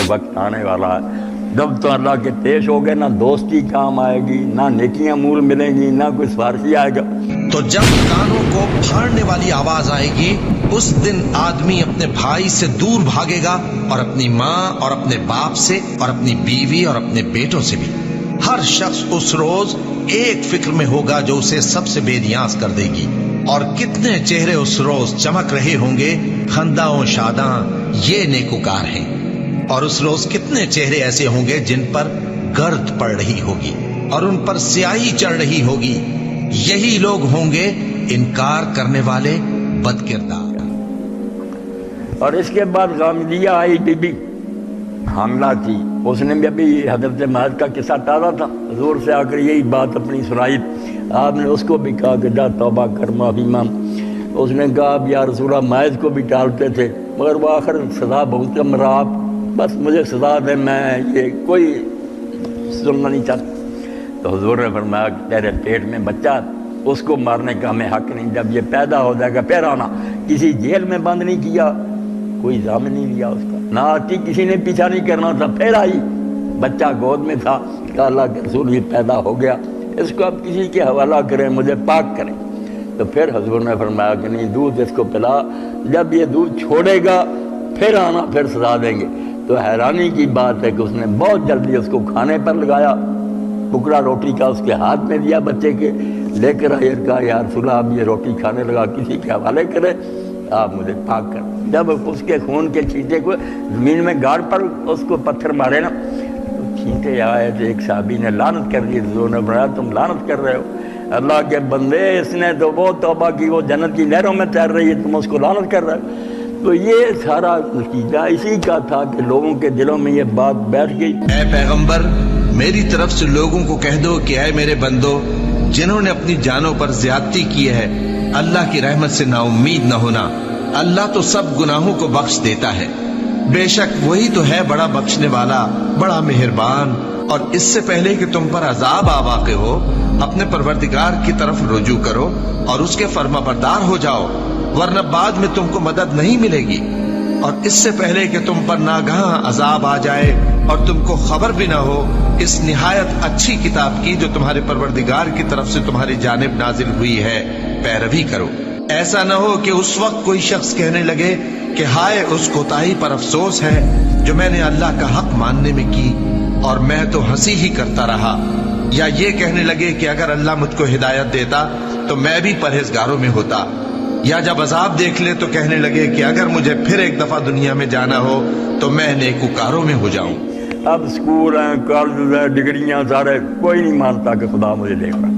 کہ وقت آنے والا ہے جب تو اللہ کے پیش ہو گئے نہ دوستی کام آئے گی، نہ نیکیاں مول ملیں گی، نہ کوئی سفارشی آئے گا۔ تو جب کانوں کو پھاڑنے والی آواز آئے گی اس دن آدمی اپنے بھائی سے دور بھاگے گا، اور اپنی ماں اور اپنے باپ سے، اور اپنی بیوی اور اپنے بیٹوں سے بھی۔ ہر شخص اس روز ایک فکر میں ہوگا جو اسے سب سے بے نیاز کر دے گی۔ اور کتنے چہرے اس روز چمک رہے ہوں گے، خنداں و شاداں، یہ نیکوکار ہیں۔ اور اس روز کتنے چہرے ایسے ہوں گے جن پر گرد پڑ رہی ہوگی اور ان پر سیاہی چڑھ رہی ہوگی، یہی لوگ ہوں گے انکار کرنے والے بد کردار۔ اور اس کے بعد غامدیہ آئی بی بی، حاملہ تھی، اس نے بھی ابھی حضرت مہد کا قصہ تازہ تھا، حضور سے آ کر یہی بات اپنی سنائی۔ آپ نے اس کو بھی کہا کہ جا توبہ کر، معافی مانگ۔ اس نے کہا اب یا رسول اللہ مہد کو بھی ٹالتے تھے، مگر وہ آخر سزا بہت کم رہا، آپ بس مجھے سزا دے، میں یہ کوئی سننا نہیں چاہتا۔ تو حضور نے فرمایا کہ تیرے پیٹ میں بچہ، اس کو مارنے کا ہمیں حق نہیں، جب یہ پیدا ہو جائے گا پھر آنا۔ کسی جیل میں بند نہیں کیا، کوئی ضامن نہیں لیا اس کا، نہ آتی، کسی نے پیچھا نہیں کرنا تھا، پھر آئی، بچہ گود میں تھا، کہ اللہ کے رسول یہ پیدا ہو گیا، اس کو اب کسی کے حوالہ کریں، مجھے پاک کریں۔ تو پھر حضور نے فرمایا کہ نہیں، دودھ اس کو پلا، جب یہ دودھ چھوڑے گا پھر آنا، پھر سزا دیں گے۔ تو حیرانی کی بات ہے کہ اس نے بہت جلدی اس کو کھانے پر لگایا، ٹکڑا روٹی کا اس کے ہاتھ میں دیا بچے کے، لے کر آئے، کہا یا رسول اللہ آپ یہ روٹی کھانے لگا، کسی کے حوالے کریں، آپ مجھے پاک کر۔ جب اس کے خون کے چھینٹے کو زمین میں گاڑ پر اس کو پتھر مارے نا، تو چھینٹے آئے تو ایک صحابی نے لعنت کر دی، حضور نے فرمایا تم لعنت کر رہے ہو، اللہ کے بندے، اس نے تو وہ توبہ کی، وہ جنت کی لہروں میں تیر رہی ہے، تم اس کو لعنت کر رہے ہو۔ تو یہ سارا نتیجہ اسی کا تھا کہ لوگوں کے دلوں میں یہ بات بیٹھ گئی۔ اے پیغمبر، میری طرف سے لوگوں کو کہہ دو کہ اے میرے بندو، جنہوں نے اپنی جانوں پر زیادتی کی ہے، اللہ کی رحمت سے نا امید نہ ہونا، اللہ تو سب گناہوں کو بخش دیتا ہے، بے شک وہی تو ہے بڑا بخشنے والا، بڑا مہربان۔ اور اس سے پہلے کہ تم پر عذاب آ واقع ہو، اپنے پروردگار کی طرف رجوع کرو اور اس کے فرما بردار ہو جاؤ، ورنہ بعد میں تم کو مدد نہیں ملے گی۔ اور اس سے پہلے کہ تم پر ناگہاں عذاب آ جائے اور تم کو خبر بھی نہ ہو، اس نہایت اچھی کتاب کی جو تمہارے پروردگار کی طرف سے تمہاری جانب نازل ہوئی ہے پیروی کرو۔ ایسا نہ ہو کہ اس وقت کوئی شخص کہنے لگے کہ ہائے اس کوتاہی پر افسوس ہے جو میں نے اللہ کا حق ماننے میں کی، اور میں تو ہنسی ہی کرتا رہا، یا یہ کہنے لگے کہ اگر اللہ مجھ کو ہدایت دیتا تو میں بھی پرہیزگاروں میں ہوتا، یا جب عذاب دیکھ لے تو کہنے لگے کہ اگر مجھے پھر ایک دفعہ دنیا میں جانا ہو تو میں نیکوکاروں میں ہو جاؤں۔ اب اسکول ہیں، کالج ہیں، ڈگریاں، سارے، کوئی نہیں مانتا کہ خدا مجھے دیکھ رہا،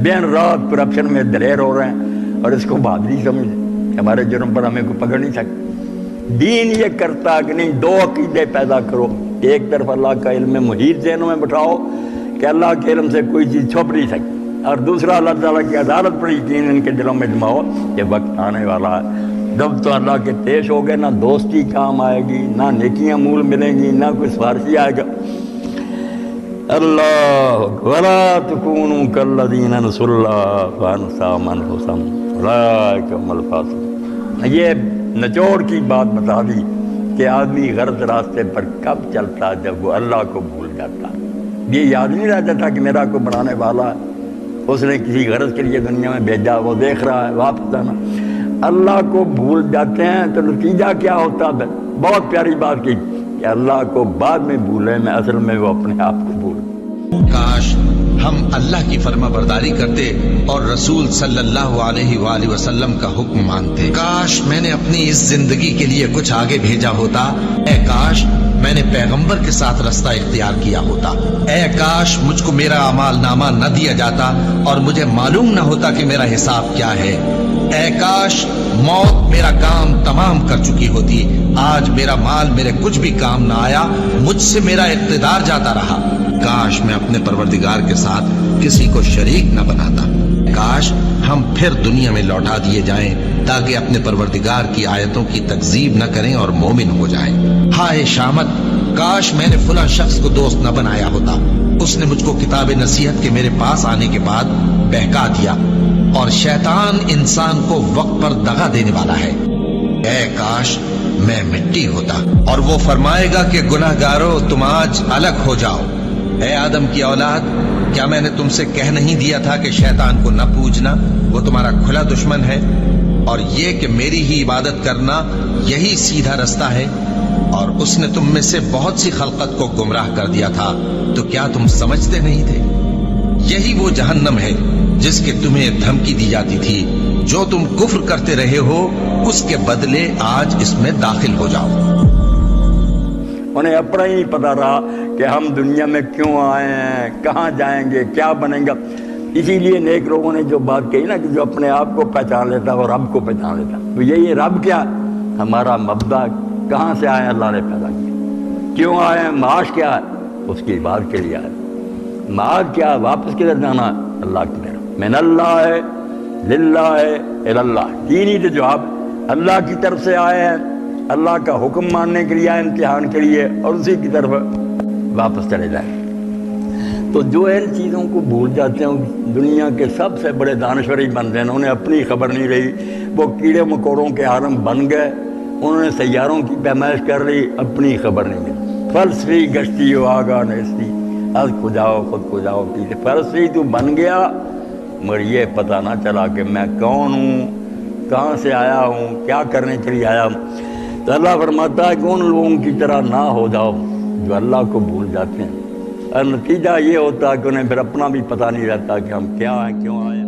دن رات کرپشن میں دلیر ہو رہے ہیں، اور اس کو بہادری سمجھتے، ہمارے جرم پر ہمیں کوئی پکڑ نہیں سکتا۔ دین یہ کرتا کہ نہیں، دو عقیدے پیدا کرو، ایک طرف اللہ کا علم محیط ذہنوں میں بٹھاؤ کہ اللہ کے علم سے کوئی چیز چھپ نہیں سکتی، اور دوسرا اللہ تعالیٰ کی عدالت پر یقین ان کے دلوں میں جماؤ کہ وقت آنے والا ہے جب تو اللہ کے پیش ہو گئے، نہ دوستی کام آئے گی، نہ نیکیاں مول ملیں گی، نہ کوئی سفارشی آئے گا۔ اللہ ولا تکونوا کالذین نسوا اللہ فانساہم انفسہم اولئک هم الفاسقون۔ یہ نچوڑ کی بات بتا دی کہ آدمی غلط راستے پر کب چلتا، جب وہ اللہ کو بھول جاتا، یہ یاد نہیں رہتا تھا کہ میرا کوئی بنانے والا ہے، اس نے کسی غرض کے لیے دنیا میں بھیجا، وہ دیکھ رہا ہے، واپس آنا۔ اللہ کو بھول جاتے ہیں تو نتیجہ کیا ہوتا ہے؟ بہت پیاری بات کی کہ اللہ کو بعد میں بھولے، میں اصل میں وہ اپنے آپ کو بھول۔ کاش ہم اللہ کی فرما برداری کرتے اور رسول صلی اللہ علیہ وآلہ وسلم کا حکم مانتے۔ کاش میں نے اپنی اس زندگی کے لیے کچھ آگے بھیجا ہوتا، اے کاش میں نے پیغمبر کے ساتھ رستہ اختیار کیا ہوتا، اے کاش مجھ کو میرا اعمال نامہ نہ دیا جاتا اور مجھے معلوم نہ ہوتا کہ میرا حساب کیا ہے، اے کاش موت میرا کام تمام کر چکی ہوتی، آج میرا مال میرے کچھ بھی کام نہ آیا، مجھ سے میرا اقتدار جاتا رہا، کاش میں اپنے پروردگار کے ساتھ کسی کو شریک نہ بناتا، کاش ہم پھر دنیا میں لوٹا دیے جائیں تاکہ اپنے پروردگار کی آیتوں کی تکذیب نہ کریں اور مومن ہو جائیں۔ ہائے شامت، کاش میں نے فلاں شخص کو دوست نہ بنایا ہوتا، اس نے مجھ کو کتاب نصیحت کے میرے پاس آنے کے بعد بہکا دیا، اور شیطان انسان کو وقت پر دغا دینے والا ہے۔ اے کاش میں مٹی ہوتا، اور وہ فرمائے گا کہ گناہگارو تم آج الگ ہو جاؤ۔ اے آدم کی اولاد، کیا میں نے تم سے کہہ نہیں دیا تھا کہ شیطان کو نہ پوجنا، وہ تمہارا کھلا دشمن ہے، اور یہ کہ میری ہی عبادت کرنا یہی سیدھا رستہ ہے، اور اس نے تم میں سے بہت سی خلقت کو گمراہ کر دیا تھا، تو کیا تم سمجھتے نہیں تھے؟ یہی وہ جہنم ہے جس کے تمہیں دھمکی دی جاتی تھی، جو تم کفر کرتے رہے ہو اس کے بدلے آج اس میں داخل ہو جاؤ۔ انہیں اپنا ہی نہیں پتا رہا کہ ہم دنیا میں کیوں آئے ہیں، کہاں جائیں گے، کیا بنیں گا۔ اسی لیے نیک لوگوں نے جو بات کہی نا کہ جو اپنے آپ کو پہچان لیتا وہ رب کو پہچان لیتا، تو یہی رب کیا، ہمارا مبدا کہاں سے آئے، اللہ نے پیدا کیا، کیوں آئے ہیں، معاش کیا ہے، اس کی بات کے لیے آئے، معاش کیا، واپس کدھر جانا ہے، اللہ کی طرف، من اللہ ہے للہ ہے اللہ، تین ہی جواب، اللہ کی طرف سے آئے ہیں، اللہ کا حکم ماننے کے لیے آئے، امتحان کے لیے، اور اسی کی طرف واپس چلے جائیں۔ تو جو ان چیزوں کو بھول جاتے ہیں، دنیا کے سب سے بڑے دانشوری بن گئے، انہیں اپنی خبر نہیں رہی، وہ کیڑے مکوڑوں کے عالم بن گئے، انہوں نے سیاروں کی پیمائش کر لی، اپنی خبر نہیں ملی۔ فلسفی گشتی ہو آگاہ نیستی، از کھجاؤ خود کھجاؤ کی، فلسفی تو بن گیا مگر یہ پتہ نہ چلا کہ میں کون ہوں، کہاں سے آیا ہوں، کیا کرنے کے لیے آیا ہوں۔ تو اللہ فرماتا ہے کہ ان لوگوں کی طرح نہ ہو جاؤ جو اللہ کو بھول جاتے ہیں، اور نتیجہ یہ ہوتا ہے کہ انہیں پھر اپنا بھی پتہ نہیں رہتا کہ ہم کیا ہیں، کیوں آئے ہیں۔